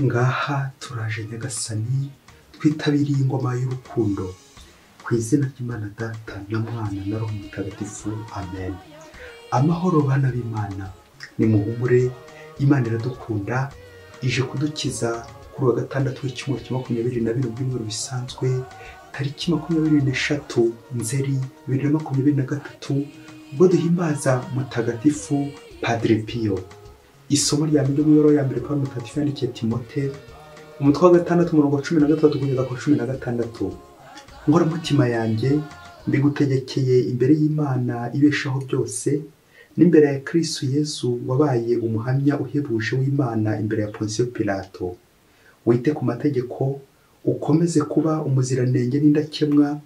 ngaha turaje nyagasani twitabiriye ingoma y'urukundo ku izina ry'Imana Data na Mwana na Roho Mutagatifu, amen. Amahoro bana b'Imana, nimuhumure, Imana iradukunda, ije kudukiza kuri wa gatandatu w'icyumweru cya 27 by'umweru bisanzwe, tariki 23 Nzeri 2023, ubwo duhimbaza mutagatifu Padre Pio. Isomo rya mbere mu ya mbere kwa mutagatifu yandikiye Timote, umutwe wa 6:13 kugeza ku 16. Ngora mutima yanjye mbigutegekeye imbere y'Imana ibeshaho byose, n'imbere ya Kristo Yesu wabaye umuhamya uhebuje w'Imana imbere ya Pontiyo Pilato. Wite ku mategeko, ukomeze kuba umuziranenge n'indakemwa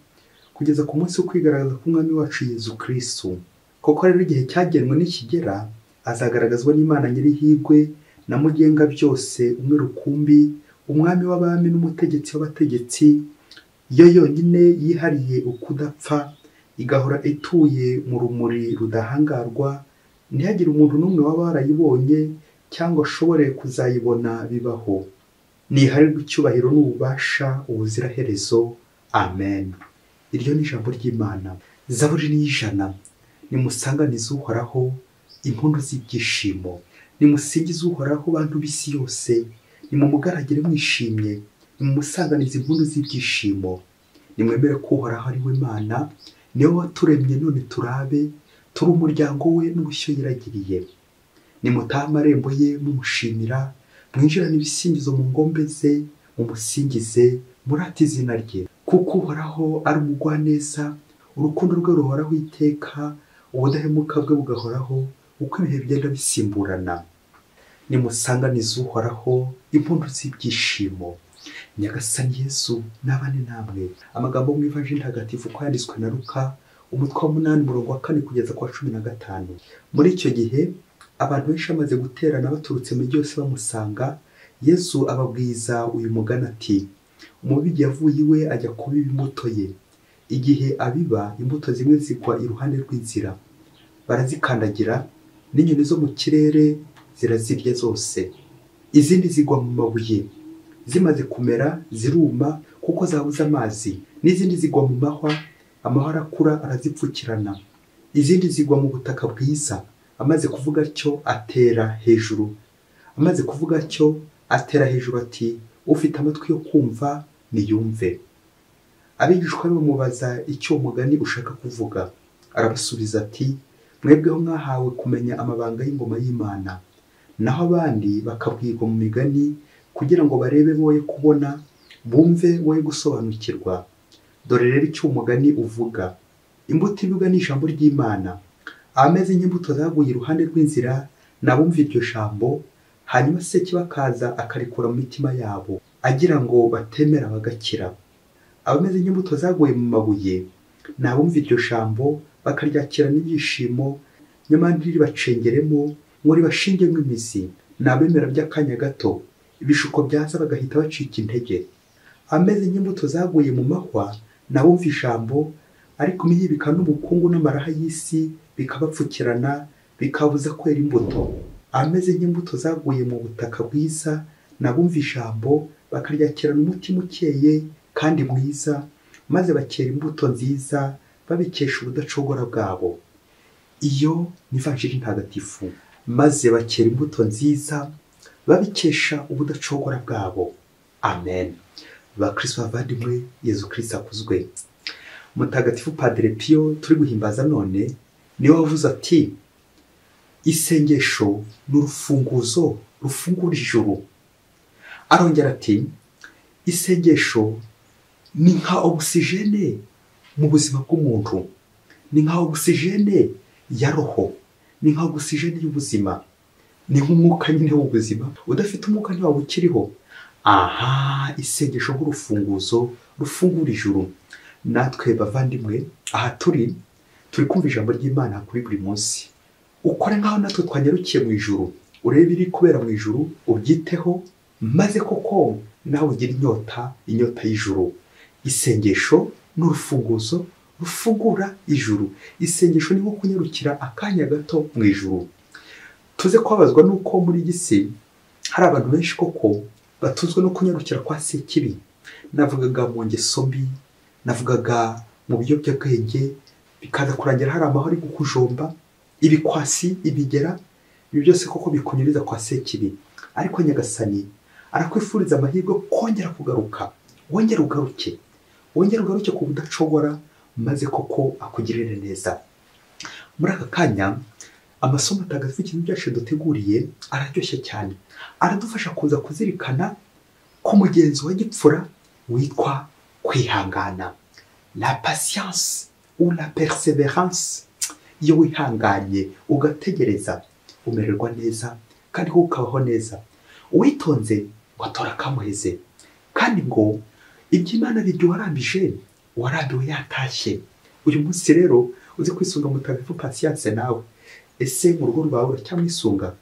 kugeza ku munsi wo kwigaragaza k'Umwami wacu Yesu Kristo. Koko rero igihe cyagenwe n'ikigera, azagaragazwa n'Imana nyirihigwe na mugenga byose, umwe rukumbi, umwami w'abami n'umutegetsi w'abategetsi, yo yonyine yihariye ukudapfa, igahora ituye mu rumuri rudahangarwa, ntihagire umuntu n'umwe waba warayibonye cyangwa ashobore kuzayibona bibaho. Niharirwe icyubahiro n'ububasha ubuziraherezo, amen. Iryo ni ijambo ry'Imana. Zaburi ni 100. Nimusanganize Uhoraho impundu z'ibyishimo, nimusingize Uhoraho bantu b'isi yose, nimumugaragire mwishimye, nimumusanganize impundu z'ibyishimo. Nimwemere ko Uhoraho ari we Mana, niwe waturemye none turabe, turi umuryango we n'ubushyo yiragiriye. Nimutahe amarembo ye mumushimira, mwinjirane ibisingizo mu ngombe ze, mumusingize murate izina rye. Kuko Uhoraho ari umugwaneza, urukundo rwe ruhoraho iteka, ubudahemuka bwe bugahoraho uko ibihe bigenda bisimburana. Nimusanganize Uhoraho impundu z'ibyishimo. Nyagasani Yesu nabane namwe. Amagambo mu Ivanjili ntagatifu ko yanditswe na Luka, umutwe wa 8:4 kugeza ku 15. Muri icyo gihe abantu benshi bamaze guterana baturutse mu byose bamusanga, Yesu ababwiza uyu mugani ati: umubibyi yavuye iwe ajya kubiba imbuto ye. Igihe abiba, imbuto zimwe zigwa iruhande rw'inzira, barazikandagira, n'inyoni zo mu kirere zirazirya zose. Izindi zigwa mu mabuye, zimaze kumera ziruma kuko zabuze amazi. N'izindi zigwa mu mahwa, amahwa arakura arazipfukirana. Izindi zigwa mu butaka bwiza, amaze kuvuga atyo atera hejuru. Amaze kuvuga atyo atera hejuru ati: ufite amatwi yo kumva niyumve. Abigishwa be bamubaza icyo umugani ushaka kuvuga. Arabasubiza ati: mwebweho mwahawe kumenya amabanga y'ingoma y'Imana, naho abandi bakabwirwa mu migani kugira ngo barebe boye kubona, bumve boye gusobanukirwa. Dore rero icyo umugani uvuga. Imbuto ibibwa ni ijambo ry'Imana. Ameze nk'imbuto zaguye iruhande rw'inzira, nabumva iryo jambo, hanyuma se kibakaza akarikura mu mitima yabo, agira ngo batemera bagakira. Abameze nk'imbuto zaguye mu mabuye, nabumva iryo jambo bakaryakira n'ibyishimo, nyamara ntiribacengeremo ngo ribashingemo imizi. Nabemera by'akanya gato, ibishuko byaza bagahita bacika intege. Ameze nk'imbuto zaguye mu mahwa, nabumva ijambo, ariko imihibika n'ubukungu n'amaraha y'isi bikabapfukirana, bikabuza kwera imbuto. Ameze nk'imbuto zaguye mu butaka bwiza, nabumva ijambo bakaryakirana umutima ukeye kandi mwiza, maze bakera imbuto nziza babikesha ubudacogora bwabo. Iyo ni Ivanjili ntagatifu. Maze bakera imbuto nziza babikesha ubudacogora bwabo, amen. Bakristo bavandimwe, Yesu Kristo akuzwe. Mutagatifu Padre Pio turi guhimbaza none niwe wavuze ati: isengesho ni urufunguzo rufungura ijuru. Arongera ati: isengesho ni nka ogisijene mu buzima bw'umuntu, ni nka ogisijene ya roho, ni nka ogisijene y'ubuzima, ni nk'umwuka nyine w'ubuzima. Udafite umwuka ntiwaba ukiriho. Aha, isengesho nk'urufunguzo rufungura ijuru. Natwe bavandimwe, aha turi kumva ijambo ry'Imana kuri buri munsi. Ukore nkaho natwe twanyarukiye mu ijuru, urebe iri kubera mu ijuru, ubyiteho, maze koko nawe ugira inyota y'ijuru. Isengesho ni urufunguzo rufungura ijuru. Isengesho ni nko kunyarukira akanya gato mu ijuru. Tuze kwabazwa nuko muri gisi hari abantu benshi koko batuzwe no kunyarukira kwa sekibi. Navugaga mu ngeso mbi, navugaga mu biyobyabwenge, bikaza kurangira hari amahoro ari gukujomba, ibikwasi, ibigera, ibi byose koko bikunyuriza kwa sekibi. Ariko Nyagasani arakwifuriza amahirwe kongera kugaruka, wongera ugaruke ku budacogora, maze koko akugirire neza. Muri aka kanya amasomo atagatifu ikintu byacu duteguriye araryoshye cyane, aradufasha kuza kuzirikana ku mugenzi wa gipfura witwa kwihangana, la patience ou la persévérance. Iyo wihanganye ugategereza umererwa neza kandi ukabaho neza. Uwitonze watora kamuheze, kandi ngo iby'Imana biryo warambiwe yatashye. Uyu munsi rero uzi kwisunga mutagatifu patience nawe. Ese mu rugo rwawe uracyamwisunga?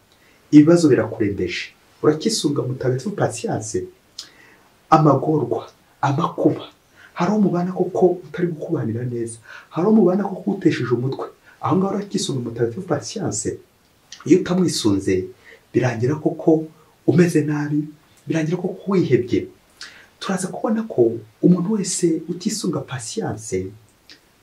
Ibibazo birakurembeje, urakisunga mutagatifu patience? Amagorwa, amakuba, hari umubana koko utari gukubanira neza, hari umubana koko utesheje umutwe, aho ngaho urakisunga mutagatifu patience? Iyo utamwisunze birangira koko umeze nabi, birangira koko wihebye. Turaza kubona ko umuntu wese utisunga patience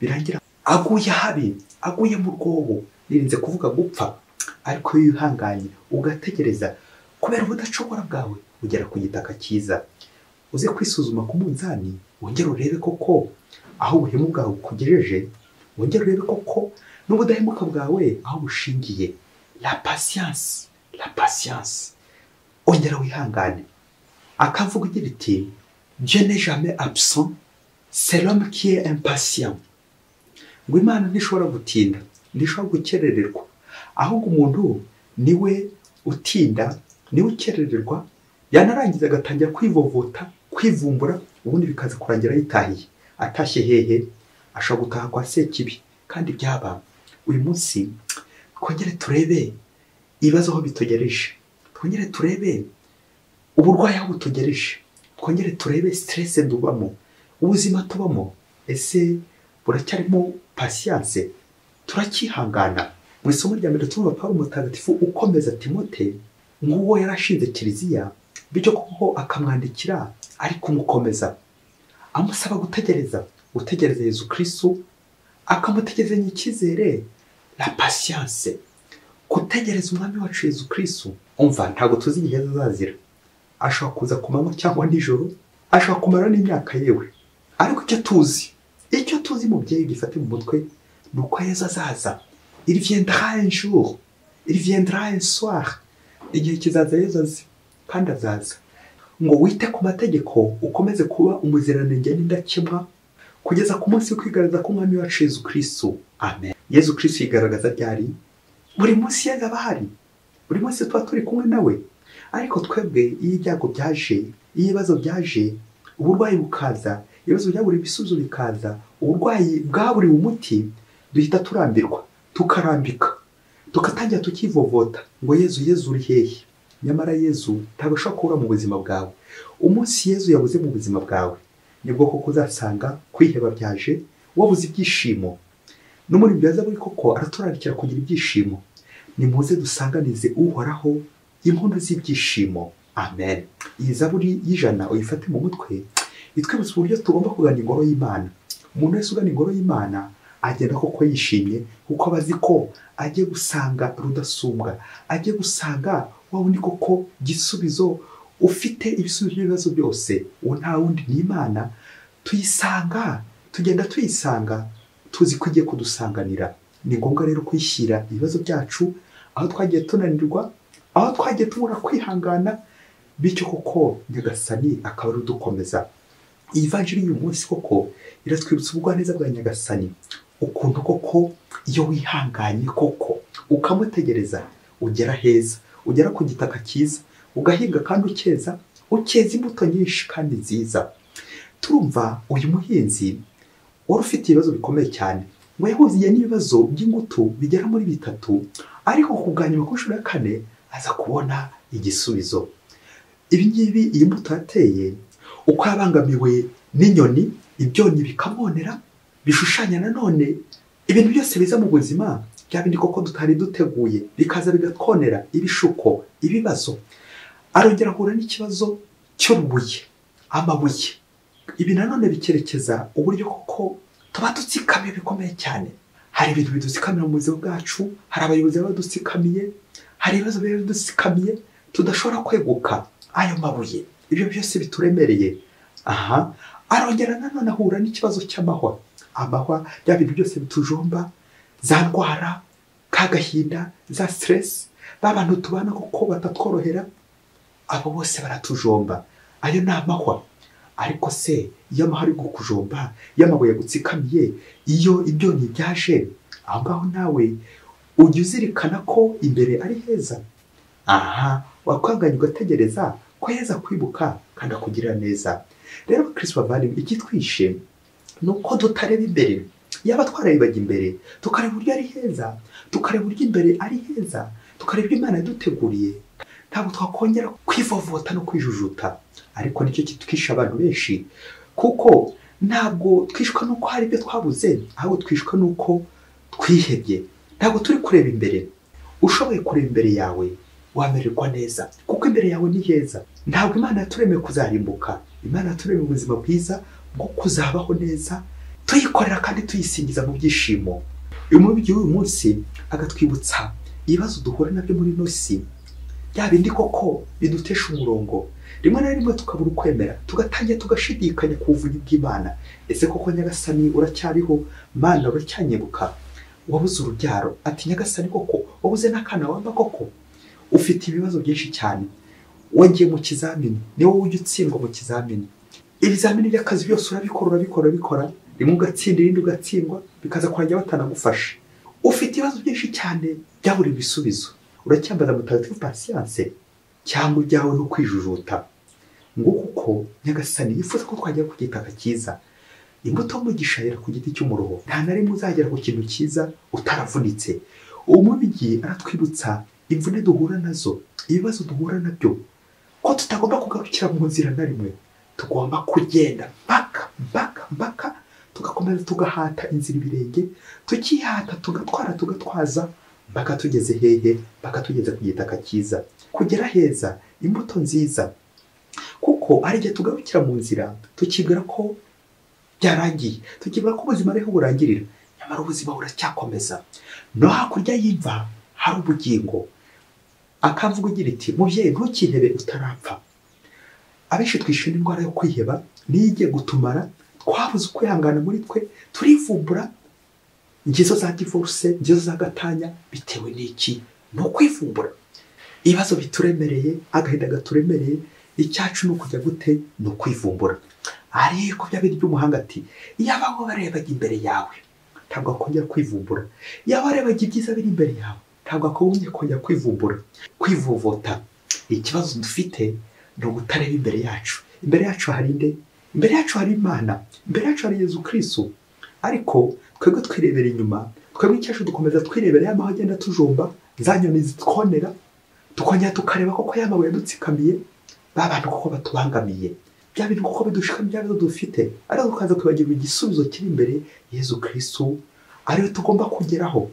birangira aguye habi, aguye mu rwobo, nirinze kuvuga gupfa. Ariko iyo wihanganye ugategereza, kubera ubudacogora bwawe ugera ku gitaka cyiza. Uze kwisuzuma ku munzani, wongere urebe koko aho ubuhemu bwawe bukugejeje, wongere urebe koko n'ubudahemuka bwawe aho bushingiye. La patience, la patience. Ongera wihangane. Akavuga ugira iti Dieu n'est jamais absent, c'est l'homme qui est impatient. Ngo Imana ntishobora gutinda, ntishobora gukerererwa, ahubwo umuntu niwe utinda, niwe ukerererwa, yanarangiza agatangira kwivovota, kwivumbura, ubundi bikaza kurangira yitahiye. Atashye hehe? Ashobora gutaha kwa sekibi. Kandi byaba uyu munsi twongere turebe ibibazo aho bitugereje, twongere turebe uburwayi aho butugereje, twongere turebe stress ndubamo, ubuzima tubamo. Ese buracyarimo patience? Turakihangana? Mu isomo rya mbere tuvuga Pawulo mutagatifu ukomeza Timote, nguwo yarashinze kiliziya, bityo koko akamwandikira ari kumukomeza, amusaba gutegereza Yezu Kristo, akamutegerezanya icyizere, la patience. Gutegereza umwami wacu Yezu Kristo, umva ntabwo tuzi igihe azazira. Ashobora kuza ku manywa cyangwa nijoro, ashobora kumara n'imyaka yewe. Ariko icyo tuzi mubyeyi gifate mu mutwe, ni uko Yezu azaza. Il viendra un jour, il viendra un soir. Igihe kizaza Yezu azi, kandi azaza. Ngo wite ku mategeko, ukomeze kuba umuziranenge n'indakemwa, kugeza ku munsi wo kwigaragaza k'umwami wacu Yezu Kristo. Amen. Yezu Kristo yigaragaza ryari? Buri munsi yazaba ahari, buri munsi tuba turi kumwe nawe. Ariko twebwe iyo ibyago byaje, iyo ibibazo byaje, uburwayi bukaza, ibibazo byabura ibisubizo bikaza, uburwayi bwaburiwe umuti, duhita turambirwa, tukarambika, tugatangira tukivovota ngo Yezu uri hehe? Nyamara Yezu ntabwo ashobora kubura mu buzima bwawe. Umunsi Yezu yabuze mu buzima bwawe, nibwo koko uzasanga kwiheba byaje, wabuze ibyishimo. N'umuririmbyi wa Zaburi koko araturarikira kugira ibyishimo. Nimuze dusanganize uhoraho impundu z'ibyishimo. Amen. Iyi Zaburi y'ijana uyifate mu mutwe, itwibutsa uburyo tugomba kugana ingoro y'Imana. Umuntu wese ugana ingoro y'Imana agenda koko yishimye, kuko abazi ko agiye gusanga rudasumbwa, agiye gusanga wa wundi koko gisubizo, ufite ibisubizo by'ibibazo byose. Uwo nta wundi ni Imana. Tuyisanga, tugenda tuyisanga, tuzi ko igiye kudusanganira. Ni ngombwa rero kwishyira ibibazo byacu aho twagiye tunanirwa, aho twagiye tubura kwihangana, bityo koko Nyagasani akaba ari udukomeza. Iyi vanjiri y'uyu munsi koko iratwibutsa ubugwaneza bwa Nyagasani, ukuntu koko iyo wihanganye koko ukamutegereza ugera heza, ugera ku gitaka cyiza, ugahinga kandi ukeza imbuto nyinshi kandi nziza. Turumva uyu muhinzi wari ufite ibibazo bikomeye cyane, ngo yahuziye n'ibibazo by'ingutu bigera muri 3, ariko kuganyuma ku nshuro ya 4 aza kubona igisubizo. Ibi ngibi iyi mbuto yateye, uko yabangamiwe n'inyoni, ibyonnyi bikamwonera, bishushanya nanone ibintu byose biza mu buzima, bya bindi koko tutari duteguye, bikaza bigatwonera, ibishuko, ibibazo. Arongera ahura n'ikibazo cy'urubuye, amabuye. Ibi nanone bikerekeza uburyo koko tuba dutsikamiye bikomeye cyane. Hari ibintu bidutsikamira mu buzima bwacu, hari abayobozi badutsikamiye, hari ibibazo bidutsikamiye tudashobora kweguka. Ayo mabuye, ibyo byose bituremereye. Arongera nanone ahura n'ikibazo cy'amahwa. Amahwa, bya bintu byose bitujomba, za ndwara, kagahinda, za stress, babantu tubana kuko batatworohera, abo bose baratujomba. Ayo ni amahwa. Ariko se iyo amahwa ari kukujomba, iyo amabuye agutsikamiye, iyo ibyonnyi byaje, aho ngaho nawe ujya uzirikana ko imbere ari heza. Wakanganya ugategereza ko heza kwibuka kandi akugirira neza. Rero Kristo bavandimwe, ikitwishe ni uko tutareba imbere. Yaba twararebaga imbere tukareba uburyo ari heza, tukareba uburyo imbere ari heza, tukareba ibyo Imana yaduteguriye, ntabwo twakongera kwivovota no kwijujuta. Ariko nicyo kitwisha abantu benshi, kuko ntabwo twishwa nuko hari ibyo twabuze, ahubwo twishwa nuko twihebye. Ntabwo turi kureba imbere. Ushoboye kureba imbere yawe wamererwa neza, kuko imbere yawe ni heza. Ntabwo Imana yaturemeye kuzarimbuka. Imana yaturemeye ubuzima bwiza bwo kuzabaho neza, tuyikorera kandi tuyisingiza mu byishimo. Uyu mubyeyi w'uyu munsi agatwibutsa ibibazo duhura nabyo muri ino si, bya bindi koko bidutesha umurongo. Rimwe na rimwe tukabura ukwemera, tugatangira tugashidikanya ku buvugi bw'Imana. Ese koko Nyagasani uracyariho? Mana uracyanyibuka? Wabuze urubyaro, ati Nyagasani koko wabuze n'akana wamba koko? Ufite ibibazo byinshi cyane, wagiye mu kizamini, ni wowe ujya utsindwa mu kizamini. Ibizamini by'akazi byose urabikora, rimwe ugatsinda irindi ugatsindwa, bikaza kurangira batanagufashe. Ufite ibibazo byinshi cyane byabura ibisubizo. Uracyambaza mutagatifu patience cyangwa ibyawe no kwijujuta. Ngo kuko Nyagasani yifuza ko twagera ku gitaka cyiza. Imbuto y'umugisha yera ku giti cy'umuruho. Nta na rimwe uzagera ku kintu cyiza utaravunitse. Umubyeyi aratwibutsa imvune duhura nazo, ibibazo duhura nabyo, ko tutagomba kugarukira mu nzira na rimwe. Tugomba kugenda baka tugakomeza tugahata inzira ibirenge, tukihata tugatwaza baka tugeze hehe, baka tugeze ku gitaka cyiza. Kugera heza, imbuto nziza. Kuko ari igihe tugarukira mu nzira tukibwira ko byarangiye, tukibwira ko ubuzima ariho burangirira, nyamara ubuzima buracyakomeza. No hakurya y'imva hari ubugingo. Akamvuga ugira iti mubyeyi ntukihebe utarapfa. Abenshi twishe n'indwara yo kwiheba, niyo igiye gutumara, twabuze ukwihangana muri twe, turivumbura. Ingeso za divorce, ingeso za gatanya, bitewe n'iki? Ni ukwivumbura. Ibibazo bituremereye, agahinda gaturemereye, icyacu ni ukujya gute? Ni ukwivumbura. Ariko bya bindi by'umuhanga ati yaba warebaga imbere yawe, ntabwo akongera kwivumbura. Yaba warebaga ibyiza biri imbere yawe, ntabwo akongera kwivumbura. Kwivovota. Ikibazo dufite ni ugutareba imbere yacu. Imbere yacu hari nde? Imbere yacu hari Imana, imbere yacu hari Yezu Kristo. Ariko twebwe twirebera inyuma, twebwe icyacu dukomeza twirebera y'amaho agenda tujomba, za nyoni zitwonera, tukongera tukareba koko y'amabuye yadutsikamiye, babantu koko batubangamiye, bya bintu koko bidushikamiye, bya bintu dufite, ariko tukaza kwibagirwa igisubizo kiri imbere, Yezu Kristo ariwe tugomba kugeraho.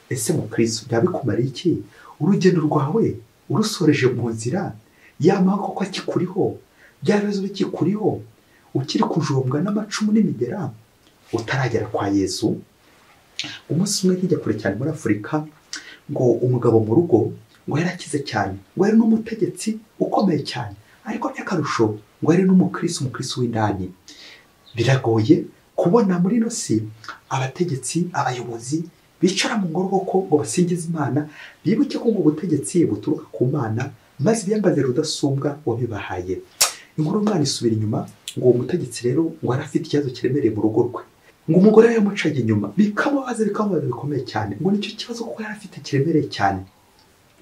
Ese mu Kristo byabikumariye iki? Urugendo rwawe urusoreje mu nzira, y'amaho koko akikuriho, bya bibazo bikikuriho, ukiri kujombwa n'amacumu n'imigera, utaragera kwa Yesu. Umunsi umwe hirya kure cyane muri Afurika, ngo umugabo mu rugo ngo yarakize cyane, ngo yari n'umutegetsi ukomeye cyane, ariko by'akarusho ngo yari n'umukristo w'indani. Biragoye kubona muri ino si abategetsi, abayobozi bicara mu ngoro koko ngo basingize Imana, bibuke ko ubwo butegetsi buturuka ku Mana, maze biyambaze rudasumbwa wabibahaye. Inkuru umwana isubira inyuma, ngo uwo mutegetsi rero ngo arafite ikibazo kiremereye mu rugo rwe, ngo umugore we yamucaga inyuma, bikamubaza bikomeye cyane, ngo nicyo kibazo kuko yari afite kiremereye cyane.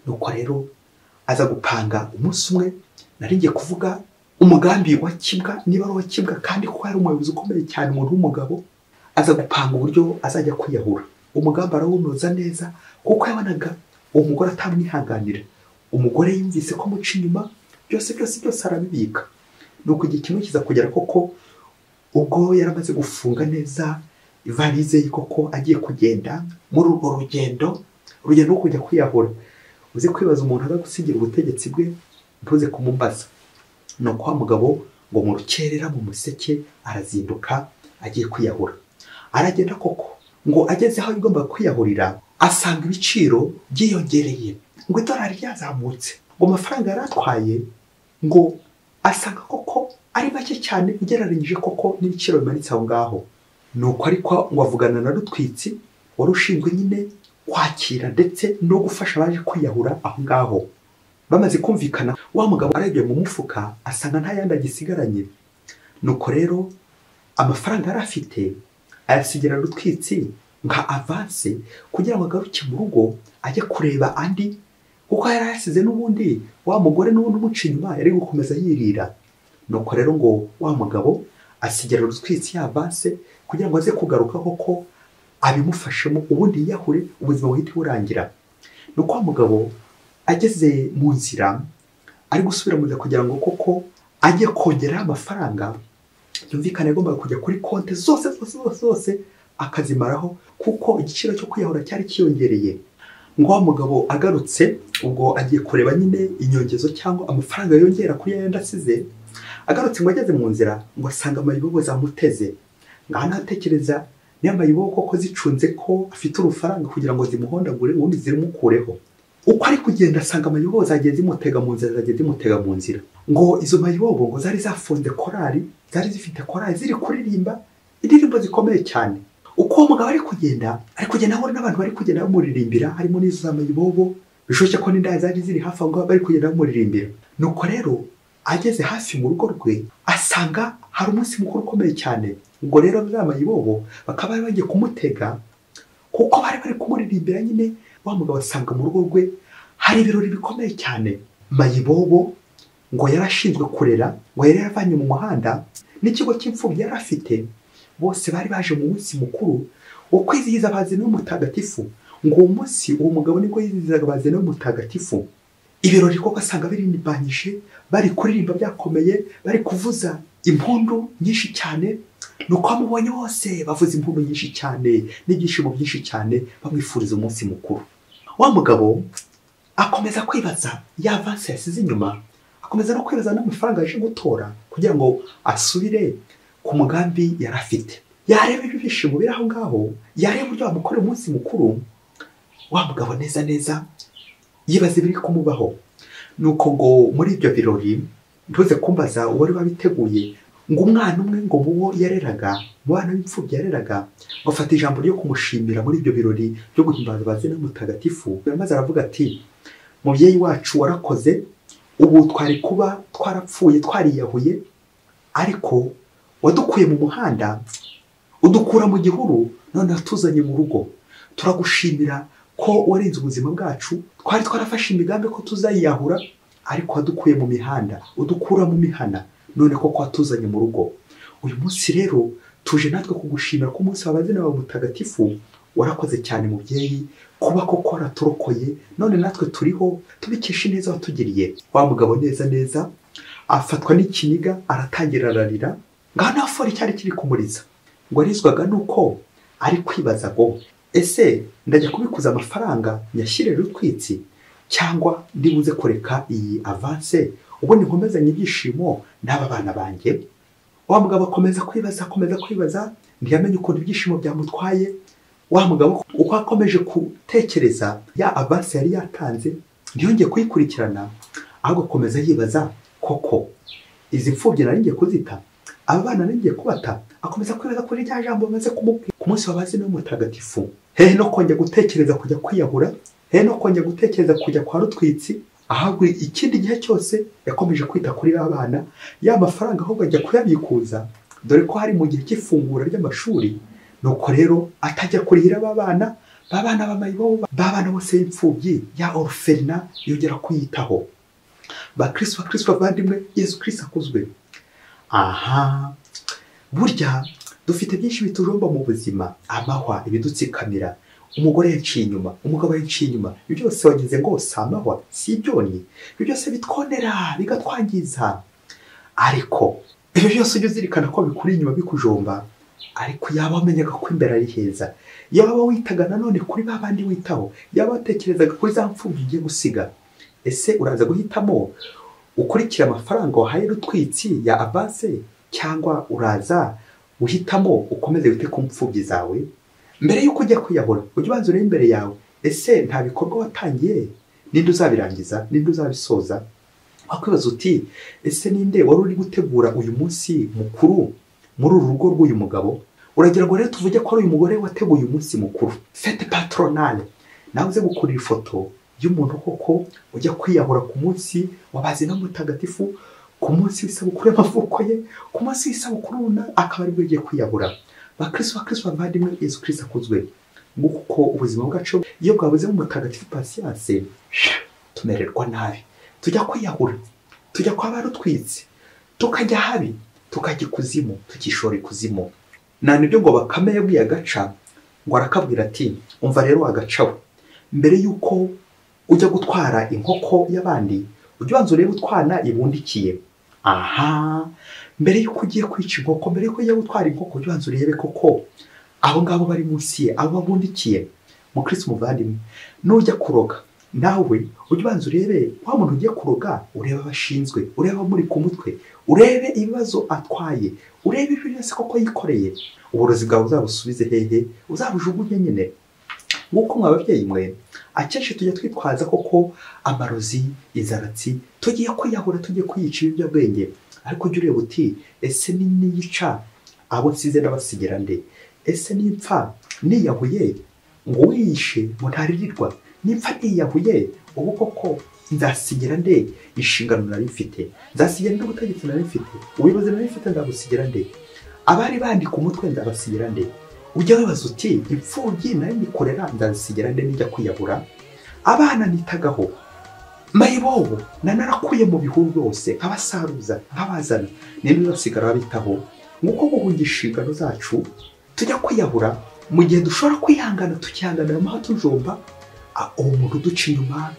Nuko rero aza gupanga umunsi umwe, nari ngiye kuvuga umugambi wa kibwa, niba ari uwa kibwa kandi kuko yari umuyobozi ukomeye cyane, umuntu w'umugabo, aza gupanga uburyo azajya kwiyahura. Umugambi arawunoza neza kuko yabonaga uwo mugore atamwihanganira. Umugore yumvise ko muca inyuma, byose arabibika. Nuko igihe kimwe kiza kugera koko, ubwo yaramaze gufunga neza ivalize ye koko agiye kugenda muri urwo rugendo rwo kujya kwiyahura. Uzi kwibaza umuntu aza gusigira ubutegetsi bwe, ntuze kumumbaza. no kwa mugabo ngo mu rukerera mu museke arazinduka agiye kwiyahura. Aragenda koko ngo ageze aho igomba kwiyahurira asanga ibiciro byiyongereye, ngo idolari ryazamutse, ngo amafaranga yaratwaye ngo asanga koko ari make cyane ugereranyije koko n'ibiciro bimanitse aho ngaho. Nuko ariko ngo avugana na Rutwitsi wari ushinzwe nyine kwakira ndetse no gufasha abaje kwiyahura aho ngaho. Bamaze kumvikana wa mugabo arebye mu mufuka asanga nta yandi agisigaranye. Nuko rero amafaranga yari afite ayasigira Rutwitsi nka avance kugira ngo agaruke mu rugo ajye kureba andi, kuko yari yasize n'ubundi wa mugore n'ubundi umuca inyuma yari gukomeza yirira. Nuko rero ngo wa mugabo asigira Rutwitsi ya avance kugira ngo aze kugaruka koko abimufashemo ubundi yiyahure ubuzima buhite burangira. Nuko wa mugabo ageze mu nzira ari gusubira mu nzira kugira ngo koko ajye kongera amafaranga, yumvikana agomba kujya kuri konti zose akazimaraho kuko igiciro cyo kwiyahura cyari kiyongereye. Ngo wa mugabo agarutse ubwo agiye kureba nyine inyongezo cyangwa amafaranga yongera kuri yandi asize. Agarutse ngo ageze mu nzira ngo asanga amayibobo zamuteze. Ngaho natekereza niyo amayibobo koko zicunze ko afite urufaranga kugira ngo zimuhondagure ubundi zimukureho. Uko ari kugenda asanga amayibobo zagiye zimutega mu nzira, ngo izo mayibobo ngo zari zafunze korari, zari zifite korari ziri kuririmba indirimbo zikomeye cyane. Uko uwo mugabo ari kugenda abona n'abantu bari kugenda bamuririmbira, harimo n'izo za mayibobo bishoboke ko n'indaya zari ziri hafi aho bari kugenda bamuririmbira. Nuko rero ageze hafi mu rugo rwe asanga hari umunsi mukuru ukomeye cyane. Ubwo rero za mayibobo bakaba bari bagiye kumutega kuko bari kumuririmbira nyine. Wa mugabo asanga mu rugo rwe hari ibirori bikomeye cyane. Mayibobo ngo yarashinzwe kurera, ngo yari yaravanye mu muhanda n'ikigo cy'imfubyi yari afite, bose bari baje mu munsi mukuru wo kwizihiza abazina b'umutagatifu. Ngo uwo munsi uwo mugabo nibwo yizihizaga abazina b'umutagatifu. Ibirori koko asanga birimbanyije, bari kuririmba byakomeye, bari kuvuza impundu nyinshi cyane. Nuko amubonye bose bavuza impundu nyinshi cyane n'ibyishimo byinshi cyane bamwifuriza umunsi mukuru. Wa mugabo akomeza kwibaza ya avance yasize inyuma, akomeza no kwibaza n'amafaranga aje gutora kugira ngo asubire ku mugambi yari afite. Yareba ibyishimo biri aho ngaho, yareba uburyo bamukorera umunsi mukuru, wa mugabo neza yibaza ibiri kumubaho. Nuko ngo muri ibyo birori ntuze kumbaza uwari wabiteguye, ngo umwana umwe ngo mubo yareraga, mu bana b'imfubyi yareraga, ngo afata ijambo ryo kumushimira muri ibyo birori byo guhimbaza abazina b'umutagatifu. Maze aravuga ati, mubyeyi wacu warakoze, ubu twari kuba twarapfuye twariyahuye, ariko wadukuye mu muhanda udukura mu gihuru, none watuzanye mu rugo. Turagushimira ko warinze ubuzima bwacu, twari twarafashe imigambi ko tuzayiyahura, ariko wadukuye mu mihanda udukura mu mihana, none ko watuzanye mu rugo. Uyu munsi rero tuje natwe kugushimira ko umunsi w'abazina bawe mutagatifu. Warakoze cyane mubyeyi kuba koko waraturokoye, none natwe turiho tubikesha neza watugiriye. Wa mugabo neza afatwa n'ikiniga aratangira ararira. Ngaho nta fori cyari kiri kumuriza, ngo arizwaga nuko ari kwibaza ngo ese ndajya kubikuza amafaranga nyashyire Rutwitsi cyangwa ndibuze kureka iyi avance ubundi nkomezanye ibyishimo n'aba bana banjye. Wa mugabo akomeza kwibaza ntiyamenye ukuntu ibyishimo byamutwaye. Wa mugabo uko akomeje gutekereza ya avance yari yatanze ntiyongeye kuyikurikirana, ahubwo akomeza yibaza koko izi mfubyi nari ngiye kuzita, aba bana nari ngiye kubata. Akomeza kwibaza kuri rya jambo bamaze kumubwira ku munsi w'abazina b'umutagatifu. Hehe no kongera gutekereza kujya kwiyahura, hehe no kongera gutekereza kujya kwa Rutwitsi. Ahubwo ikindi gihe cyose yakomeje kwita kuri abana, ya mafaranga ahubwo ajya kuyabikuza, dore ko hari mu gihe cy'ifungura ry'amashuri. Nuko rero atajya kurihira babana b'amayibobo, babana bose b'imfubyi ya orphelina yongera kuyitaho. Bakristo bavandimwe, Yesu Kristo akuzwe. Aha, burya dufite byinshi bitujomba mu buzima, amahwa, ibidutsikamira, umugore yaciye inyuma, umugabo yaciye inyuma. Ibyo byose wagize ngo si amahwa, si ibyonnyi, ibyo byose bitwonera bigatwangiza. Ariko ibyo byose ujye uzirikana ko bikuri inyuma bikujomba, ariko yaba wamenyaga ko imbere ari heza, yaba witaga nanone kuri ba bandi witaho, yaba watekerezaga kuri za mfubyi ugiye gusiga. Ese uraza guhitamo ukurikira amafaranga wahaye rutwitsi ya avance cyangwa uraza uhitamo ukomeze wite ku mfubyi zawe mbere yuko ujya kwiyahura ujye ubanza urebe imbere yawe ese nta bikorwa watangiye ninde uzabirangiza ninde uzabisoza wakwibaza uti ese ninde wari uri gutegura uyu munsi mukuru muri uru rugo rw'uyu mugabo uragira ngo rero tuvuge ko ari uyu mugore wateguye umunsi mukuru fete patronale nawe uze gukurira ifoto y'umuntu koko ujya kwiyahura ku munsi wabazina mutagatifu ku munsi w'isabukuru y'amavuko ye ku munsi w'isabukuru akaba ari bwo ugiye kwiyahura bakristo bavandimwe Yesu Kristo akuzwe nguko ubuzima bwacu iyo bwabuze mu mutagatifu patience tumererwa nabi tujya kwiyahura tujya kwa barutwitse tukajya habi tukajya kuzimu tukishora ikuzimu nibyo ngo Bakame yabwiye agaca ngo arakabwira ati umva rero wagacawe mbere yuko ujya gutwara inkoko y'abandi ujye ubanza urebe utwana ibundikiye mbere yuko ugiye kwica inkoko mbere yuko ugiye gutwara inkoko ujye ubanza urebe koko abo ngabo bari munsi ye abo babundikiye mu Kristo muvandimwe nujya kuroga nawe ujye ubanza urebe wa muntu ugiye kuroga urebe abashinzwe urebe muri ku mutwe urebe ibibazo atwaye urebe ibyo byose koko yikoreye uburozi bwawe uzabusubize hehe uzabujugunye nyine nk'uko mwababyeyi mwe akenshi tujya twitwaza koko amarozi inzaratsi tugiye kwiyahura tugiye kwiyica ibiyobyabwenge ariko ujye ureba uti ese niyica abo nsize n'abasigira nde ese nipfa niyahuye ngo wiyishe ngo ntaririrwa nipfa niyahuye ubu koko nzasigira nde inshingano nari mfite nzasigira nde ubutegetsi nari mfite ubuyobozi nari mfite nzabusigira nde abari bandika umutwe nzabasigira nde ujya wibaza uti imfubyi nayo nikorera nzasigira nde nijya kwiyahura abana nitagaho mayibobo narakuye mu bihuru byose nk'abasaruza nk'abazana ninde uzasigara babitaho nk'uko guhunga inshingano zacu tujya kwiyahura mu gihe dushobora kwihangana tukihanganira amaho tujomba uwo muntu uduca inyuma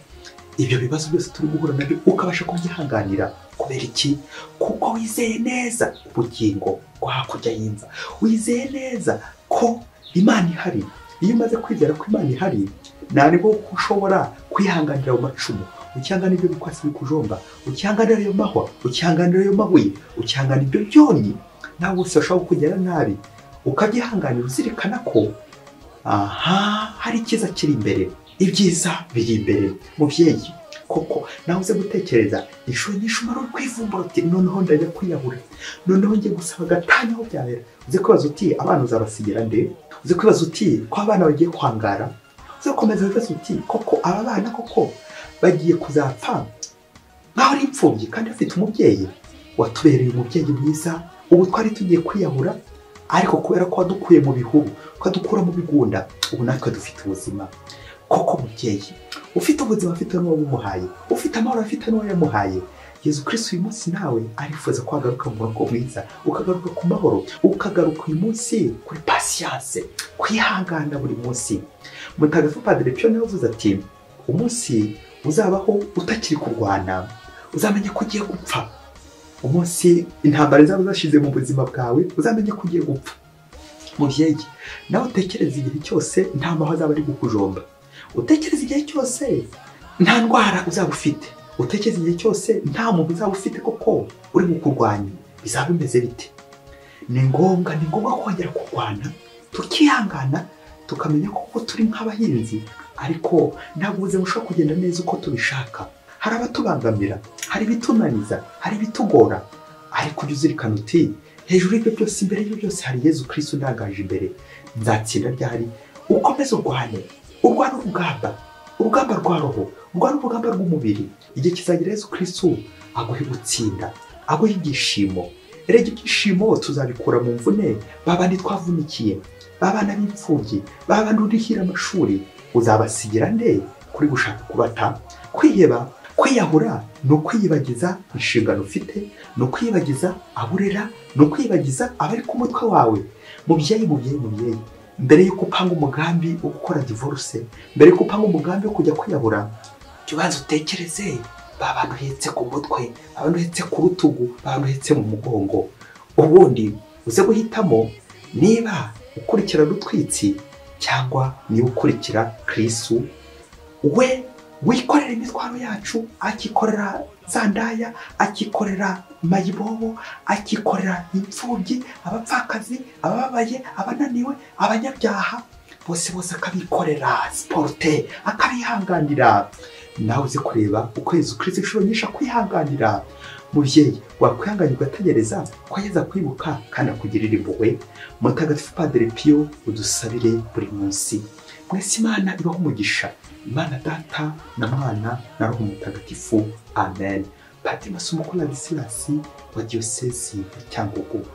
ibyo bibazo byose turi guhura nabyo ukabasha kubyihanganira kubera iki kuko wizeye neza ubugingo bwo hakurya y'imva wizeye neza ko Imana ihari iyo umaze kwizera ko Imana ihari ntabwo ushobora kwihanganira mu macumu ukihanganira ibyo bikwasi bikujomba ukihanganira ayo mahwa ukihanganira ayo mabuye ukihanganira ibyo byonyi nawe wese washobora kukugera nabi ukabyihanganira uzirikana ko hari icyiza kiri imbere ibyiza biri imbere mubyeyi koko nawe uze gutekereza inshuro nyinshi umara uri kwivumbura uti noneho ndajya kwiyahura noneho ngiye gusaba gatanya aho byabera uze kwibaza uti abana uzabasigira nde uze kwibaza uti ko abana bagiye kwangara uze gukomeza wibaza uti koko aba bana koko bagiye kuzapfa nkaho ari imfubyi kandi bafite umubyeyi watubereye umubyeyi mwiza ubu twari tugiye kwiyahura ariko kubera ko wadukuye mu bihuru ukadukura mu bigunda ubu natwe dufite ubuzima koko mubyeyi ufite ubuzima afite n'uwo bumuhaye ufite amahoro afite n'uwo yamuhaye Yesu Kristo uyu munsi nawe arifuza ko wagaruka mu murongo mwiza ukagaruka ku mahoro ukagaruka uyu munsi kuri patience kwihangana buri munsi mutagatifu Padre Pio yavuze ati umunsi uzabaho utakiri kurwana uzamenye ko ugiye gupfa umunsi intambara zaba zashize mu buzima bwawe uzamenye ko ugiye gupfa mubyeyi nawe utekereza igihe cyose nta mahoro azaba ari gukujomba utekereza igihe cyose nta ndwara uzaba ufite utekereza igihe cyose nta muntu uzaba ufite koko uri gukurwanya bizaba bimeze bite ni ngombwa kongera kurwana tukihangana tukamenya ko turi nk'abahinzi ariko ntabwo ubuzima bushobora kugenda neza uko tubishaka hari abatubangamira hari ibitunaniza hari ibitugora ariko ujye uzirikana uti hejuru y'ibyo byose imbere y'ibyo byose hari Yesu Kristo undangaje imbere nzatsinda ryari ukomeze urwane urugamba rwa roho urugamba rw'umubiri igihe kizagira Yesu Kristo aguhe gutsinda aguhe ibyishimo erega ibyishimo tuzabikura mu mvune babandi twavunikiye babana b'imfubyi babandi urihira amashuri uzabasigira nde kuri gushaka kubata kwiheba kwiyahura ni ukwiyibagiza inshingano ufite ni ukwiyibagiza aburera ni ukwiyibagiza abari ku mutwe wawe mubyeyi mbere yuko upanga umugambi wo gukora divorce mbere yuko upanga umugambi wo kujya kwiyahura jya ubanza utekereze babantu uhetse ku mutwe abantu uhetse ku rutugu abantu uhetse mu mugongo ubundi uze guhitamo niba ukurikira rutwitsi cyangwa niba ukurikira Kristo we wikorera imitwaro yacu akikorera zandaya, akikorera mayibobo, akikorera imfubyi, abapfakazi, abababaye, abananiwe, abanyabyaha, bose akabikorera sporte, akabihanganira. Nawe uzi kureba uko Yesu Kristo inshuro nyinshi akwihanganira. Mubyeyi, wakwihangana ugategereza ko Yesu akwibuka kandi akugirira impuhwe. Mutagatifu Padre Pio, udusabire buri munsi. Mwese Imana ibaho umugisha. Imana Data na Mwana na Roho Mutagatifu. Amen. Padre Masomo Ladislas wa Diocese ya Cyangugu.